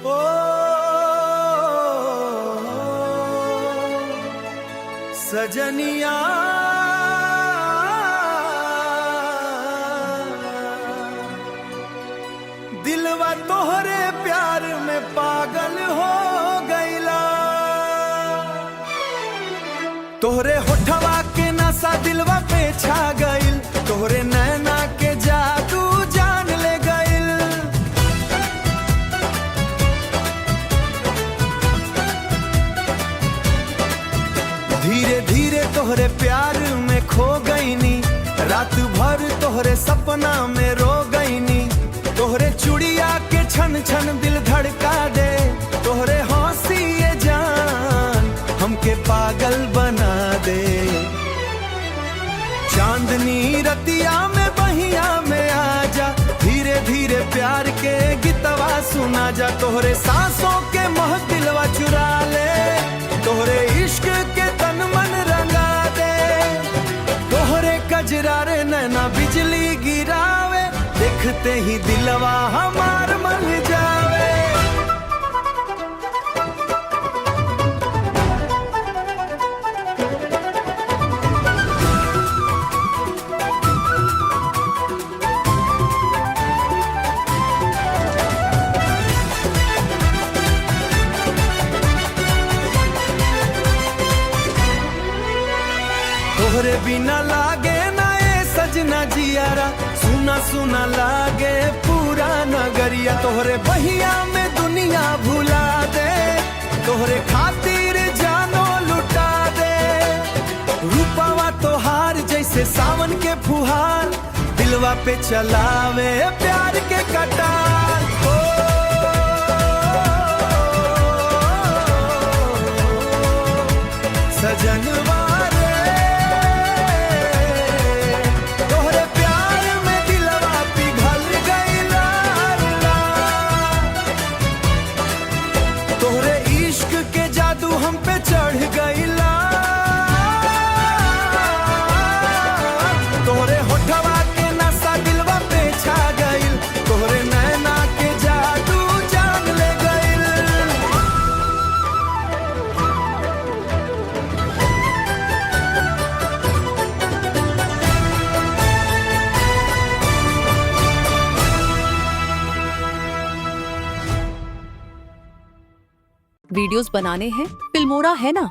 ओ सजनिया दिलवा तोहरे प्यार में पागल हो गईला। तोहरे होठवा के नशा दिलवा पे छा गईल, तोहरे नैना के जादू जान ले गईल। धीरे धीरे तोहरे प्यार में खो गईनी, रात भर तोहरे सपना में रो गईनी। तोहरे चुड़िया के छन छन दिल धड़का दे, तोहरे हंसी ये जान हमके पागल बना दे। चांदनी रतिया में बहिया में आजा, धीरे धीरे प्यार के गीतवा सुना जा। तोहरे सांसों के मोह दिलवा चुरा ले, तोहरे इश्क के तन मन रंगा दे। तोहरे कजरारे नैना बिजली गिरावे, देखते ही दिलवा हमार मन जावे। तोहरे बिना लागे ना ए सजना जियारा, सुना सुना लागे पूरा नगरिया। तोहरे बहिया में दुनिया भुला दे, तोहरे खातिर जानो लुटा दे। रूपावा तोहार जैसे सावन के फुहार, दिलवा पे चलावे प्यार के कटार। ओ सजनवा हम पे चढ़ गईला। तोहरे होठवा के नशा दिलवा पे छा गईल, तोहरे नैना के जादू जान ले गईल। वीडियोस बनाने हैं फिल्मोरा है ना।